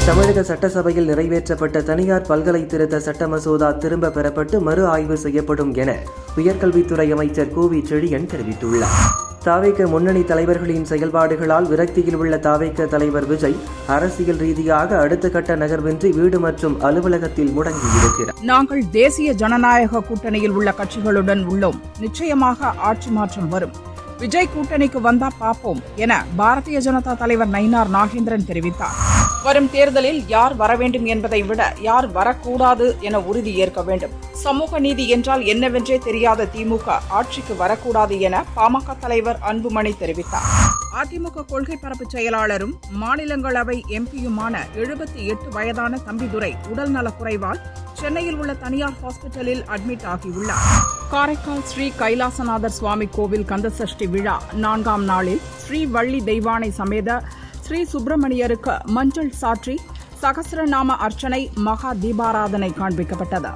தமிழக சட்டசபையில் நிறைவேற்றப்பட்ட தனியார் பல்கலை திருத்த சட்ட மசோதா திரும்ப பெறப்பட்டு மறு ஆய்வு செய்யப்படும் என உயர்கல்வித்துறை அமைச்சர் கோவி செழியன் தெரிவித்துள்ளார். தாவேக முன்னணி தலைவர்களின் செயல்பாடுகளால் விரக்தியில் உள்ள தாவேக தலைவர் விஜய் அரசியல் ரீதியாக அடுத்த கட்ட நகர்வின்றி வீடு மற்றும் அலுவலகத்தில் முடங்கியிருக்கிறார். நாங்கள் தேசிய ஜனநாயக கூட்டணியில் உள்ள கட்சிகளுடன் உள்ளோம். நிச்சயமாக ஆட்சி மாற்றம் வரும். விஜய் கூட்டணிக்கு வந்தா பார்ப்போம் என பாரதிய ஜனதா தலைவர் நயினார் நாகேந்திரன் தெரிவித்தார். வரும் தேர்தலில் யார் வர வேண்டும் என்பதை விட யார் வரக்கூடாது என உறுதி ஏற்க வேண்டும். சமூக நீதி என்றால் என்னவென்றே தெரியாத திமுக ஆட்சிக்கு வரக்கூடாது என பாமக தலைவர் அன்புமணி தெரிவித்தார். அதிமுக கொள்கை பரப்பு செயலாளரும் மாநிலங்களவை எம்பியுமான 78 வயதான தம்பிதுரை உடல் நலக்குறைவால் சென்னையில் உள்ள தனியார் ஹாஸ்பிட்டலில் அட்மிட் ஆகியுள்ளார். காரைக்கால் ஸ்ரீ கைலாசநாதர் சுவாமி கோவில் கந்தசஷ்டி விழா 4ஆம் நாளில் ஸ்ரீ வள்ளி தெய்வானை சமேத ஸ்ரீ சுப்பிரமணியருக்கு மஞ்சள் சாற்றி சகஸ்ரநாம அர்ச்சனை மகா தீபாராதனை காண்பிக்கப்பட்டது.